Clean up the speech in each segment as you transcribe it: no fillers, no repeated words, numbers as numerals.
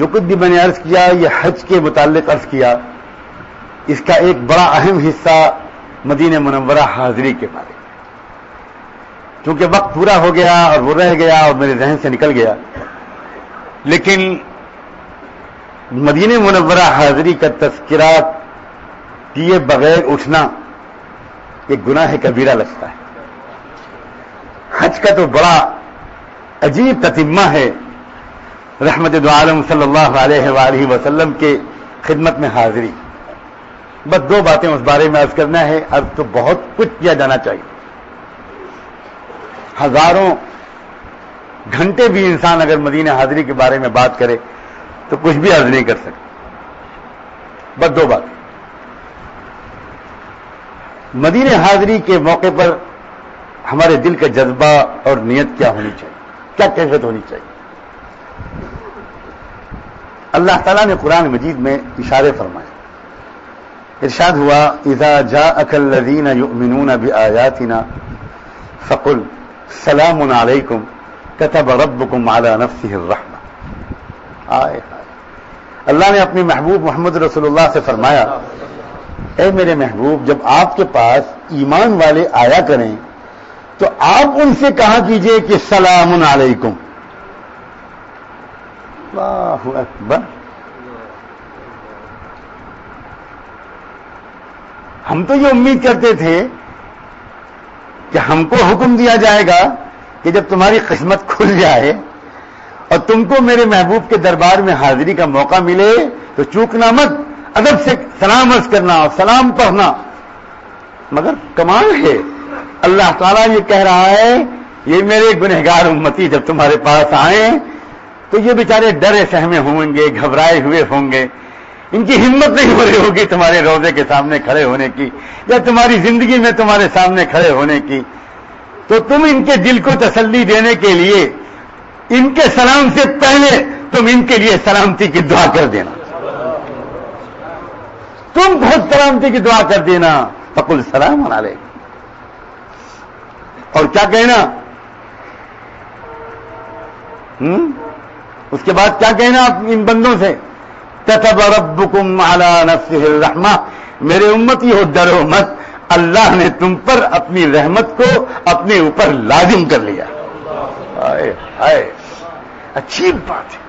جو کچھ بھی میں نے عرض کیا یہ حج کے متعلق عرض کیا، اس کا ایک بڑا اہم حصہ مدینہ منورہ حاضری کے بارے میں، چونکہ وقت پورا ہو گیا اور وہ رہ گیا اور میرے ذہن سے نکل گیا، لیکن مدینہ منورہ حاضری کا تذکرہ کیے بغیر اٹھنا ایک گناہ کبیرہ لگتا ہے۔ حج کا تو بڑا عجیب تتمہ ہے، رحمت دو عالم صلی اللہ علیہ وآلہ وسلم کے خدمت میں حاضری۔ بس دو باتیں اس بارے میں عرض کرنا ہے، اب تو بہت کچھ کیا جانا چاہیے، ہزاروں گھنٹے بھی انسان اگر مدینہ حاضری کے بارے میں بات کرے تو کچھ بھی عرض نہیں کر سکتا۔ بس دو باتیں، مدینہ حاضری کے موقع پر ہمارے دل کا جذبہ اور نیت کیا ہونی چاہیے، کیا کیفیت ہونی چاہیے۔ اللہ تعالیٰ نے قرآن مجید میں اشارے فرمائے، ارشاد ہوا اذا جاءك الذين يؤمنون بآياتنا فقل سلام علیکم كتب ربكم على نفسه الرحمہ۔ آئے اللہ نے اپنے محبوب محمد رسول اللہ سے فرمایا، اے میرے محبوب جب آپ کے پاس ایمان والے آیا کریں تو آپ ان سے کہا کیجئے کہ سلام علیکم۔ اللہ اکبر۔ ہم تو یہ امید کرتے تھے کہ ہم کو حکم دیا جائے گا کہ جب تمہاری قسمت کھل جائے اور تم کو میرے محبوب کے دربار میں حاضری کا موقع ملے تو چوکنا مت، ادب سے سلام عرض کرنا اور سلام پڑھنا۔ مگر کمال ہے، اللہ تعالیٰ یہ کہہ رہا ہے یہ میرے گنہگار امتی جب تمہارے پاس آئیں تو یہ بیچارے ڈرے سہمے ہوں گے، گھبرائے ہوئے ہوں گے، ان کی ہمت نہیں ہو رہی ہوگی تمہارے روضے کے سامنے کھڑے ہونے کی یا تمہاری زندگی میں تمہارے سامنے کھڑے ہونے کی، تو تم ان کے دل کو تسلی دینے کے لیے ان کے سلام سے پہلے تم ان کے لیے سلامتی کی دعا کر دینا، تم بہت سلامتی کی دعا کر دینا، فقل سلام علیکم۔ اور کیا کہنا، اس کے بعد کیا کہنا ان بندوں سے، كتب ربكم على نفسه الرحمہ، میرے امتی ہو ڈرو مت، اللہ نے تم پر اپنی رحمت کو اپنے اوپر لازم کر لیا۔ آئے آئے، عجیب بات ہے،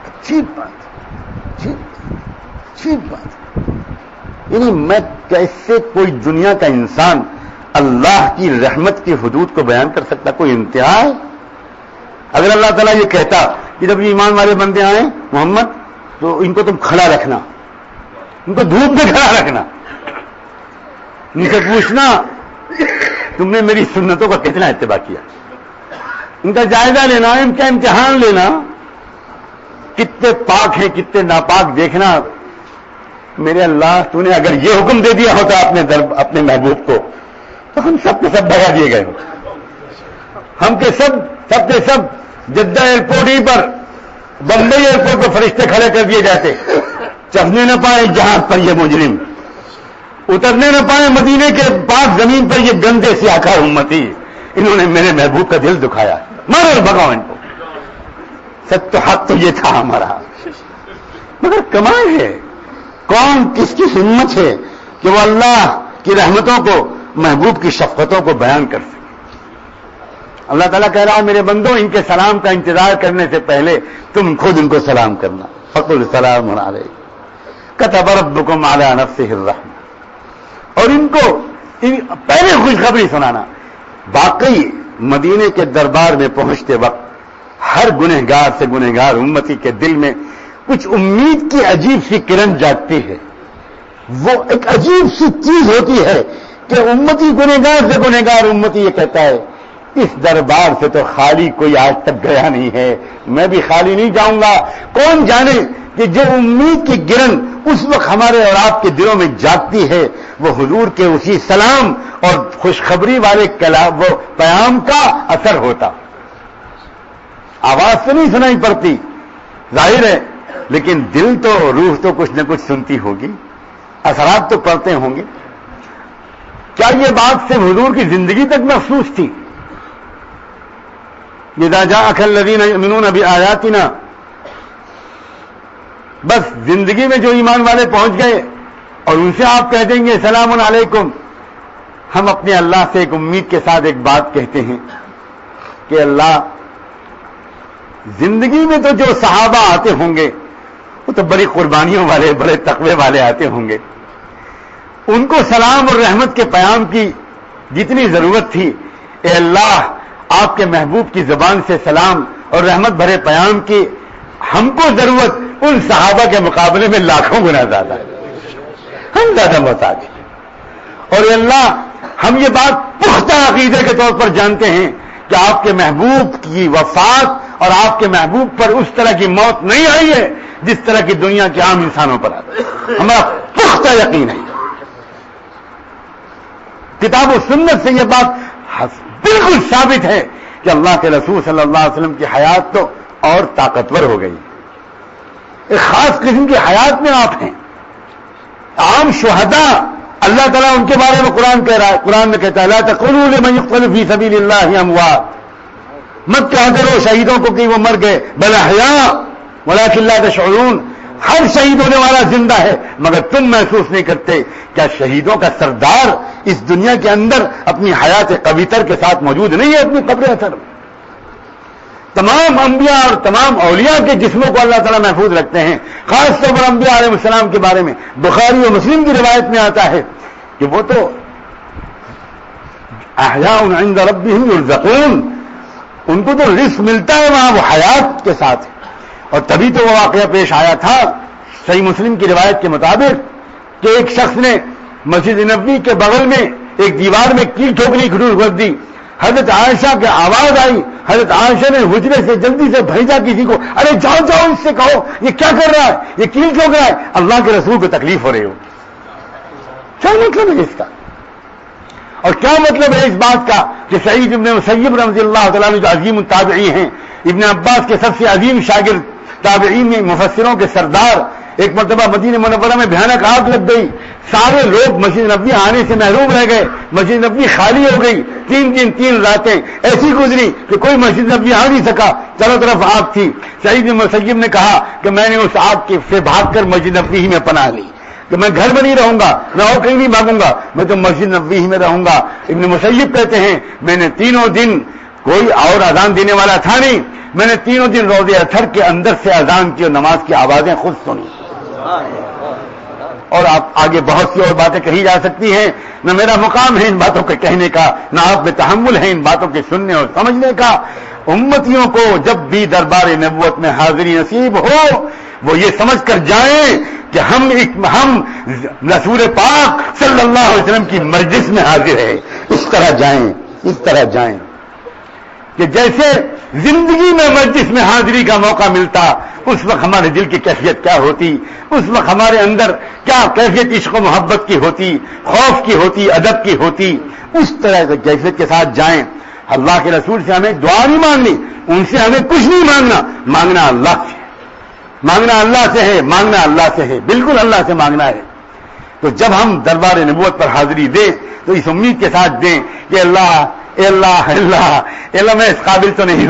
عجیب بات، عجیب بات۔ یعنی میں کیسے کوئی دنیا کا انسان اللہ کی رحمت کی حدود کو بیان کر سکتا، کوئی انتہا ہے؟ اگر اللہ تعالیٰ یہ کہتا کہ جب ایمان والے بندے آئیں محمد تو ان کو تم کھڑا رکھنا، ان کو دھوپ میں کھڑا رکھنا، ان سے پوچھنا تم نے میری سنتوں کا کتنا اتباع کیا، ان کا جائزہ لینا، ان کا امتحان لینا، کتنے پاک ہیں کتنے ناپاک دیکھنا۔ میرے اللہ تو نے اگر یہ حکم دے دیا ہوتا اپنے محبوب کو تو ہم سب کے سب بھگا دیے گئے ہوتے، ہم کے سب کے سب جدہ ایئرپورٹ ہی پر، بمبئی ایئرپورٹ پر فرشتے کھڑے کر دیے جاتے، چڑھنے نہ پائے جہاز پر یہ مجرم، اترنے نہ پائے مدینے کے پاک زمین پر یہ گندے سیاکار امتی، انہوں نے میرے محبوب کا دل دکھایا، مارو اور بھگاؤ ان کو۔ سچ تو حق تو یہ تھا ہمارا، مگر کمال ہے، کون کس کی ہمت ہے کہ وہ اللہ کی رحمتوں کو، محبوب کی شفقتوں کو بیان کر سکے۔ اللہ تعالیٰ کہہ رہا ہے میرے بندوں ان کے سلام کا انتظار کرنے سے پہلے تم خود ان کو سلام کرنا، فقل سلام علیکم كتب ربكم على نفسه الرحمہ، اور ان کو پہلے خوشخبری سنانا۔ واقعی مدینے کے دربار میں پہنچتے وقت ہر گنہگار سے گنہگار امتی کے دل میں کچھ امید کی عجیب سی کرن جاگتی ہے، وہ ایک عجیب سی چیز ہوتی ہے کہ امتی گنہگار سے گنہگار امتی یہ کہتا ہے اس دربار سے تو خالی کوئی آج تک گیا نہیں ہے، میں بھی خالی نہیں جاؤں گا۔ کون جانے کہ جو امید کی گرن اس وقت ہمارے اور آپ کے دلوں میں جاگتی ہے وہ حضور کے اسی سلام اور خوشخبری والے کلام وہ پیام کا اثر ہوتا۔ آواز تو نہیں سنائی پڑتی ظاہر ہے، لیکن دل تو، روح تو کچھ نہ کچھ سنتی ہوگی، اثرات تو پڑتے ہوں گے۔ کیا یہ بات سے حضور کی زندگی تک محسوس تھی؟ اذا جاءك الذين يؤمنون بآياتنا بس زندگی میں جو ایمان والے پہنچ گئے اور ان سے آپ کہہ دیں گے سلام علیکم. ہم اپنے اللہ سے ایک امید کے ساتھ ایک بات کہتے ہیں کہ اللہ زندگی میں تو جو صحابہ آتے ہوں گے وہ تو بڑی قربانیوں والے بڑے تقوی والے آتے ہوں گے, ان کو سلام اور رحمت کے پیام کی جتنی ضرورت تھی, اے اللہ آپ کے محبوب کی زبان سے سلام اور رحمت بھرے پیام کی ہم کو ضرورت ان صحابہ کے مقابلے میں لاکھوں گنا زیادہ ہے, ہم زیادہ محتاج ہیں. اور اے اللہ ہم یہ بات پختہ عقیدے کے طور پر جانتے ہیں کہ آپ کے محبوب کی وفات اور آپ کے محبوب پر اس طرح کی موت نہیں آئی ہے جس طرح کی دنیا کے عام انسانوں پر آتی ہے. ہمارا پختہ یقین ہے. کتاب و سنت سے یہ بات بالکل ثابت ہے کہ اللہ کے رسول صلی اللہ علیہ وسلم کی حیات تو اور طاقتور ہو گئی. ایک خاص قسم کی حیات میں آپ ہیں. عام شہداء اللہ تعالیٰ ان کے بارے میں قرآن کہہ رہا ہے, قرآن میں کہتا ہے لا تقولوا لمن يقتل في سبيل الله اموات, مت کہا کرو شہیدوں کو کہ وہ مر گئے, بل احیاء ولكن لا تشعرون, ہر شہید ہونے والا زندہ ہے مگر تم محسوس نہیں کرتے. کیا شہیدوں کا سردار اس دنیا کے اندر اپنی حیات قبیطر کے ساتھ موجود نہیں ہے اپنی قبر اثر میں؟ تمام انبیاء اور تمام اولیاء کے جسموں کو اللہ تعالیٰ محفوظ رکھتے ہیں. خاص طور پر انبیاء علیہ السلام کے بارے میں بخاری و مسلم کی روایت میں آتا ہے کہ وہ تو احیاء عند ربهم یرزقون, ان کو تو رزق ملتا ہے وہاں وہ حیات کے ساتھ. اور تبھی تو وہ واقعہ پیش آیا تھا صحیح مسلم کی روایت کے مطابق کہ ایک شخص نے مسجد نبوی کے بغل میں ایک دیوار میں کیل ٹھوکری کھڑی کر دی. حضرت عائشہ کی آواز آئی, حضرت عائشہ نے حجرے سے جلدی سے بھیجا کسی کو, ارے جاؤ جاؤ اس سے کہو یہ کیا کر رہا ہے, یہ کیل ٹھوک رہا ہے, اللہ کے رسول کو تکلیف ہو رہی ہو. کیا مطلب ہے اس کا؟ اور کیا مطلب ہے اس بات کا کہ سعید ابن مسیب رضی اللہ تعالیٰ جو عظیم التابعی ہیں, ابن عباس کے سب سے عظیم شاگرد, تابعین میں مفسروں کے سردار, ایک مرتبہ مدینہ منورہ میں بھیانک آگ لگ گئی, سارے لوگ مسجد نبوی آنے سے محروم رہ گئے, مسجد نبوی خالی ہو گئی. 3 دن 3 راتیں ایسی گزری کہ کوئی مسجد نبوی آ نہیں سکا, چاروں طرف آگ تھی. سعید بن مسیب نے کہا کہ میں نے اس آگ سے بھاگ کر مسجد نبوی ہی میں پناہ لی, کہ میں گھر میں نہیں رہوں گا, میں اور کہیں نہیں بھاگوں گا, میں تو مسجد نبوی ہی میں رہوں گا. ابن مسیب کہتے ہیں میں نے 3 دن کوئی اور اذان دینے والا تھا نہیں, میں نے 3 دن روزے اثر کے اندر سے اذان کی اور نماز کی آوازیں خود سنی. اور آپ آگے بہت سی اور باتیں کہی جا سکتی ہیں, نہ میرا مقام ہے ان باتوں کے کہنے کا, نہ آپ میں تحمل ہے ان باتوں کے سننے اور سمجھنے کا. امتیوں کو جب بھی دربار نبوت میں حاضری نصیب ہو وہ یہ سمجھ کر جائیں کہ ہم رسول پاک صلی اللہ علیہ وسلم کی مجلس میں حاضر ہے. اس طرح جائیں کہ جیسے زندگی میں مجلس میں حاضری کا موقع ملتا اس وقت ہمارے دل کی کیفیت کیا ہوتی, اس وقت ہمارے اندر کیا کیفیت عشق و محبت کی ہوتی, خوف کی ہوتی, ادب کی ہوتی. اس طرح کی کیفیت کے ساتھ جائیں. اللہ کے رسول سے ہمیں دعا نہیں مانگنی, ان سے ہمیں کچھ نہیں مانگنا, مانگنا اللہ سے, مانگنا اللہ سے ہے, مانگنا اللہ سے ہے, بالکل اللہ سے مانگنا ہے. تو جب ہم دربار نبوت پر حاضری دیں تو اس امید کے ساتھ دیں کہ اللہ میں اس قابل تو نہیں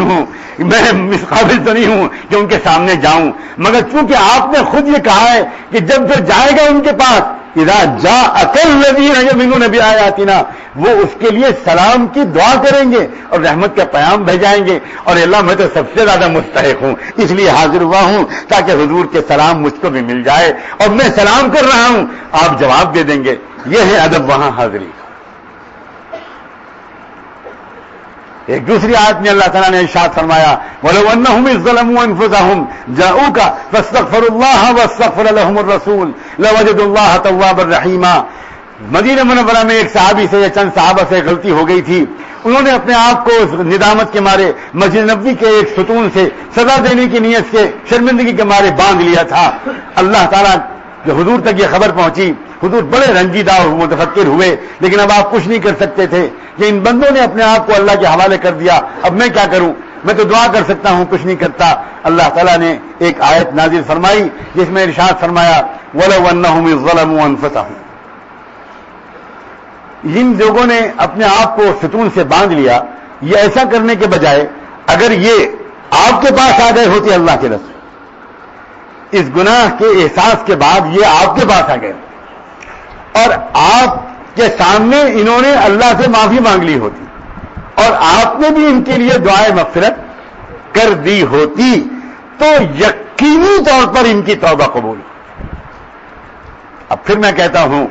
ہوں, کہ ان کے سامنے جاؤں, مگر چونکہ آپ نے خود یہ کہا ہے کہ جب جو جائے گا ان کے پاس اذا جاءک الذین یؤمنون بآیاتنا, وہ اس کے لیے سلام کی دعا کریں گے اور رحمت کا پیام بھیجائیں گے. اور اللہ میں تو سب سے زیادہ مستحق ہوں, اس لیے حاضر ہوا ہوں تاکہ حضور کے سلام مجھ کو بھی مل جائے, اور میں سلام کر رہا ہوں آپ جواب دے دیں گے. یہ ہے ادب وہاں حاضری. ایک دوسری آیت میں اللہ تعالیٰ نے ارشاد فرمایا وَلَوْ أَنَّهُمْ إِذ ظَلَمُوا أَنفُسَهُمْ جَاءُوكَ فَاسْتَغْفَرُوا اللَّهَ وَاسْتَغْفَرَ لَهُمُ الرَّسُولُ لَوَجَدُوا اللَّهَ تَوَّابًا رَحِيمًا. مدینہ منورہ میں ایک صحابی سے یا چند صحابہ سے غلطی ہو گئی تھی, انہوں نے اپنے آپ کو ندامت کے مارے مسجد نبوی کے ایک ستون سے سزا دینے کی نیت سے شرمندگی کے مارے باندھ لیا تھا. اللہ تعالیٰ جو حضور تک یہ خبر پہنچی, حضور بڑے رنجیدہ اور متفکر ہوئے, لیکن اب آپ کچھ نہیں کر سکتے تھے کہ ان بندوں نے اپنے آپ کو اللہ کے حوالے کر دیا, اب میں کیا کروں, میں تو دعا کر سکتا ہوں, کچھ نہیں کرتا. اللہ تعالیٰ نے ایک آیت نازل فرمائی جس میں ارشاد فرمایا وَلَوْ أَنَّهُمْ إِذ ظَلَمُوا أَنفُسَهُمْ. جن لوگوں نے اپنے آپ کو ستون سے باندھ لیا, یہ ایسا کرنے کے بجائے اگر یہ آپ کے پاس آ گئے ہوتے اللہ کے رسول, اس گناہ کے احساس کے بعد یہ آپ کے پاس آ گئے اور آپ کے سامنے انہوں نے اللہ سے معافی مانگ لی ہوتی اور آپ نے بھی ان کے لیے دعائے مغفرت کر دی ہوتی تو یقینی طور پر ان کی توبہ قبول. اب پھر میں کہتا ہوں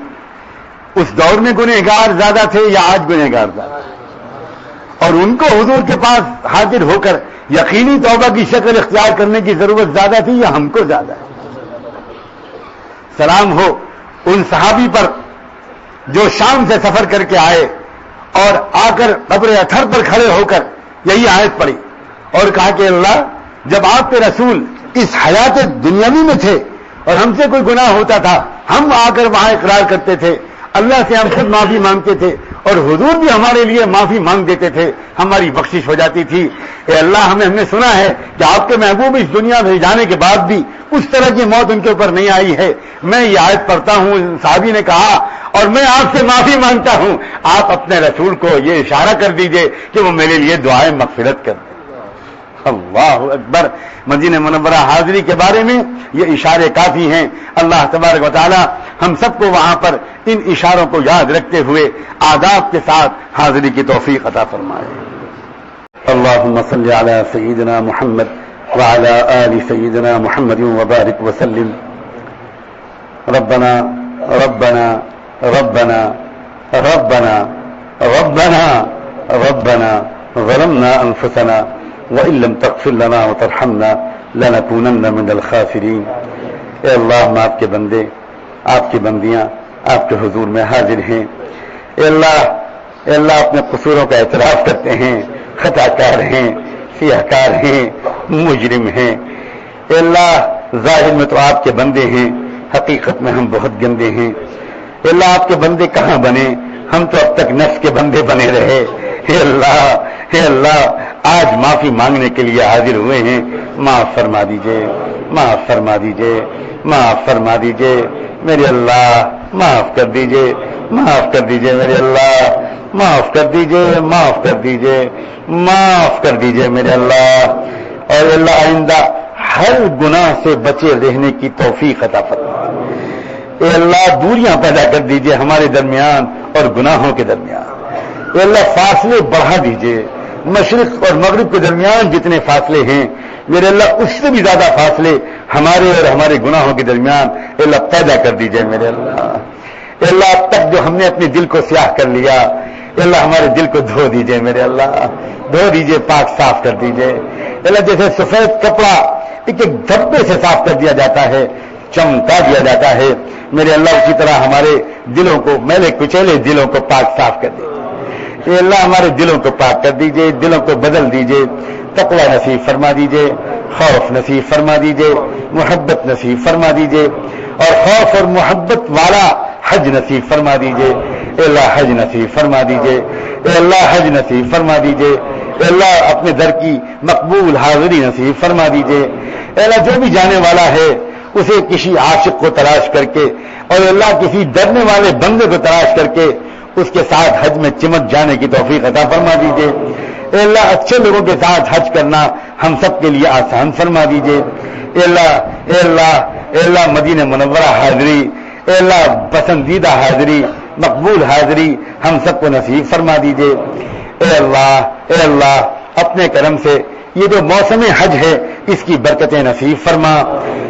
اس دور میں گنہگار زیادہ تھے یا آج گنہگار زیادہ؟ اور ان کو حضور کے پاس حاضر ہو کر یقینی توبہ کی شکل اختیار کرنے کی ضرورت زیادہ تھی یا ہم کو زیادہ ہے؟ سلام ہو ان صحابی پر جو شام سے سفر کر کے آئے اور آ کر قبر اطہر پر کھڑے ہو کر یہی آیت پڑھی اور کہا کہ اللہ جب آپ کے رسول اس حیات دنیاوی میں تھے اور ہم سے کوئی گناہ ہوتا تھا ہم آ کر وہاں اقرار کرتے تھے, اللہ سے ہم خود معافی مانگتے تھے اور حضور بھی ہمارے لیے معافی مانگ دیتے تھے, ہماری بخشش ہو جاتی تھی. اے اللہ ہم نے سنا ہے کہ آپ کے محبوب اس دنیا میں جانے کے بعد بھی اس طرح کی موت ان کے اوپر نہیں آئی ہے. میں یہ آیت پڑھتا ہوں, صحابی نے کہا, اور میں آپ سے معافی مانگتا ہوں, آپ اپنے رسول کو یہ اشارہ کر دیجئے کہ وہ میرے لیے دعائیں مغفرت کر دیں. اللہ اکبر. مدینہ منورہ حاضری کے بارے میں یہ اشارے کافی ہیں. اللہ تبارک و تعالی ہم سب کو وہاں پر ان اشاروں کو یاد رکھتے ہوئے آداب کے ساتھ حاضری کی توفیق عطا فرمائے. اللهم صل على سيدنا محمد وعلى آل سيدنا محمد وبارك وسلم. ربنا ربنا ربنا ربنا ربنا ربنا ظلمنا أنفسنا وإن لم تغفر لنا وترحمنا لنكونن من الخاسرين. اے اللہ ہم آپ کے بندے, آپ کی بندیاں آپ کے حضور میں حاضر ہیں. اے اللہ اپنے قصوروں کا اعتراف کرتے ہیں, خطا کار ہیں, سیاہ کار ہیں, مجرم ہیں. اے اللہ ظاہر میں تو آپ کے بندے ہیں, حقیقت میں ہم بہت گندے ہیں. اے اللہ آپ کے بندے کہاں بنے, ہم تو اب تک نفس کے بندے بنے رہے. اے اللہ آج معافی مانگنے کے لیے حاضر ہوئے ہیں, معاف فرما دیجئے, معاف فرما دیجئے, معاف فرما دیجئے میرے اللہ, معاف کر دیجئے, معاف کر دیجئے میرے اللہ, معاف کر دیجئے, معاف کر دیجئے, معاف کر دیجئے میرے اللہ. اور اللہ آئندہ ہر گناہ سے بچے رہنے کی توفیق عطا فرمائے. اے اللہ دوریاں پیدا کر دیجئے ہمارے درمیان اور گناہوں کے درمیان. اے اللہ فاصلے بڑھا دیجئے, مشرق اور مغرب کے درمیان جتنے فاصلے ہیں میرے اللہ اس سے بھی زیادہ فاصلے ہمارے اور ہمارے گناہوں کے درمیان اے اللہ پیدا کر دیجئے میرے اللہ. اے اللہ اب تک جو ہم نے اپنے دل کو سیاہ کر لیا, اے اللہ ہمارے دل کو دھو دیجئے میرے اللہ, دھو دیجئے, پاک صاف کر دیجئے. اے اللہ جیسے سفید کپڑا ایک دھبے سے صاف کر دیا جاتا ہے, چمکا دیا جاتا ہے میرے اللہ, اسی طرح ہمارے دلوں کو, میلے کچیلے دلوں کو پاک صاف کر دیجئے. اے اللہ ہمارے دلوں کو پاک کر دیجئے, دلوں کو بدل دیجئے, تقوی نصیب فرما دیجئے, خوف نصیب فرما دیجئے, محبت نصیب فرما دیجئے, اور خوف اور محبت والا حج نصیب فرما دیجئے. اے اللہ حج نصیب فرما دیجئے, اے اللہ حج نصیب فرما دیجئے. اے اللہ اپنے در کی مقبول حاضری نصیب فرما دیجئے. اے اللہ جو بھی جانے والا ہے اسے کسی عاشق کو تلاش کر کے اور اللہ کسی ڈرنے والے بندے کو تلاش کر کے اس کے ساتھ حج میں چمک جانے کی توفیق عطا فرما دیجئے. اے اللہ اچھے لوگوں کے ساتھ حج کرنا ہم سب کے لیے آسان فرما دیجئے. اے اللہ مدینہ منورہ حاضری, اے اللہ پسندیدہ حاضری, مقبول حاضری ہم سب کو نصیب فرما دیجئے. اے اللہ اپنے کرم سے یہ جو موسم حج ہے اس کی برکتیں نصیب فرما.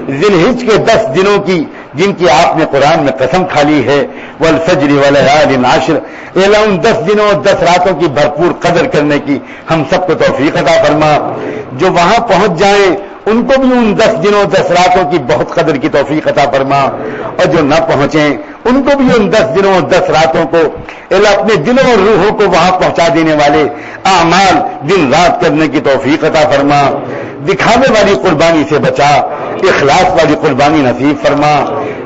ذی الحج کے 10 دنوں کی جن کی آپ نے قرآن میں قسم کھا لی ہے, والفجر وليال عشر, اے اللہ ان 10 دنوں اور 10 راتوں کی بھرپور قدر کرنے کی ہم سب کو توفیق عطا فرما. جو وہاں پہنچ جائیں ان کو بھی ان 10 دنوں 10 راتوں کی بہت قدر کی توفیق عطا فرما, اور جو نہ پہنچیں ان کو بھی ان 10 دنوں اور 10 راتوں کو اے اللہ اپنے دلوں اور روحوں کو وہاں پہنچا دینے والے اعمال دن رات کرنے کی توفیق عطا فرما. دکھانے والی قربانی سے بچا, اخلاص والی قربانی نصیب فرما.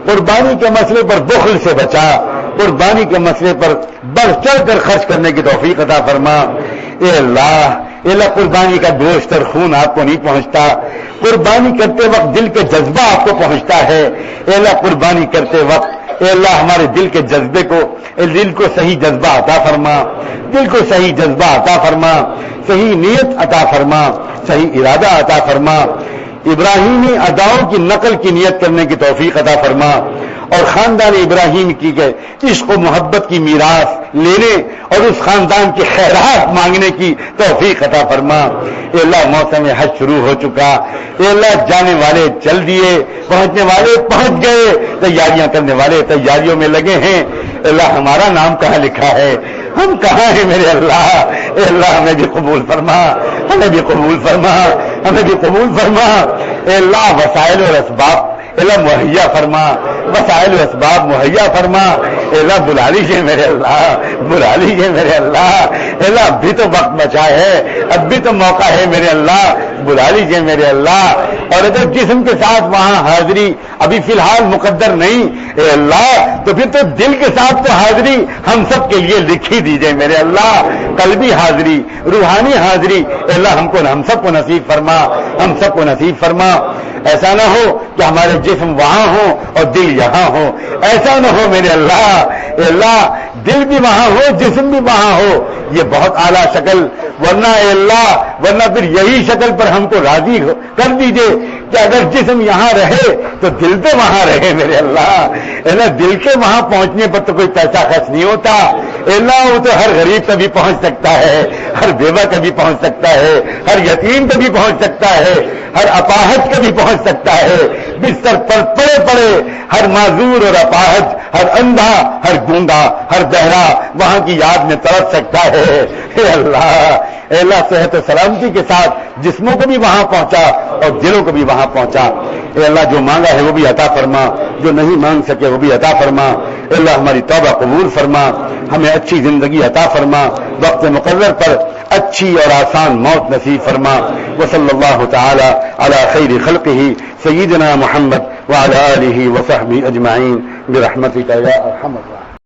قربانی کے مسئلے پر بخل سے بچا, قربانی کے مسئلے پر بڑھ چڑھ کر خرچ کرنے کی توفیق عطا فرما. اے اللہ قربانی کا گوشت اور خون آپ کو نہیں پہنچتا, قربانی کرتے وقت دل کے جذبہ آپ کو پہنچتا ہے. اے اللہ قربانی کرتے وقت اے اللہ ہمارے دل کے جذبے کو, دل کو صحیح جذبہ عطا فرما, دل کو صحیح جذبہ عطا فرما, صحیح نیت عطا فرما, صحیح ارادہ عطا فرما. ابراہیمی اداؤں کی نقل کی نیت کرنے کی توفیق عطا فرما، اور خاندان ابراہیم کی عشق و محبت کی میراث لینے اور اس خاندان کی خیرات مانگنے کی توفیق عطا فرما۔ اے اللہ موسم حج شروع ہو چکا، اے اللہ جانے والے چل دیے، پہنچنے والے پہنچ گئے، تیاریاں کرنے والے تیاریوں میں لگے ہیں۔ اے اللہ ہمارا نام کہاں لکھا ہے، ہم کہاں ہیں میرے اللہ؟ اے اللہ ہمیں بھی قبول فرما، ہمیں بھی قبول فرما، ہمیں بھی قبول فرما۔ اے اللہ وسائل اور اسباب اے اللہ مہیا فرما، وسائل و اسباب مہیا فرما۔ اے اللہ بلا لیجیے میرے اللہ، بلا لیجیے میرے اللہ۔ اے اللہ اب بھی تو وقت بچا ہے، اب بھی تو موقع ہے میرے اللہ، بلا لیجیے میرے اللہ۔ اور اگر جسم کے ساتھ وہاں حاضری ابھی فی الحال مقدر نہیں اے اللہ، تو پھر تو دل کے ساتھ تو حاضری ہم سب کے لیے لکھی دیجیے میرے اللہ، قلبی حاضری، روحانی حاضری اے اللہ ہم سب کو نصیب فرما، ہم سب کو نصیب فرما۔ ایسا نہ ہو کہ ہمارے جسم وہاں ہو اور دل یہاں ہو، ایسا نہ ہو میرے اللہ۔ اے اللہ دل بھی وہاں ہو، جسم بھی وہاں ہو، یہ بہت اعلیٰ شکل، ورنہ اے اللہ ورنہ پھر یہی شکل پر ہم کو راضی کر دیجیے کہ اگر جسم یہاں رہے تو دل تو وہاں رہے میرے اللہ۔ اے اللہ دل کے وہاں پہنچنے پر تو کوئی پیسہ خرچ نہیں ہوتا اے اللہ، وہ تو ہر غریب کبھی پہنچ سکتا ہے، ہر بیوہ کبھی پہنچ سکتا ہے، ہر یتیم کبھی پہنچ سکتا ہے، ہر اپاہج کبھی پہنچ سکتا ہے، بستر پر پڑے پڑے ہر معذور اور اپاہج، ہر اندھا، ہر گونگا، ہر بہرا وہاں کی یاد میں تڑپ سکتا ہے۔ اے اللہ صحت و سلامتی کے ساتھ جسموں کو بھی وہاں پہنچا اور دلوں کو بھی وہاں پہنچا۔ اے اللہ جو مانگا ہے وہ بھی عطا فرما، جو نہیں مانگ سکے وہ بھی عطا فرما۔ اے اللہ ہماری توبہ قبول فرما، ہمیں اچھی زندگی عطا فرما، وقت مقرر پر اچھی اور آسان موت نصیب فرما۔ وصلی اللہ تعالی علی خیر خلقہ سیدنا محمد وعلی آلہ وصحبہ اجمعین برحمتک یا ارحم الراحمین۔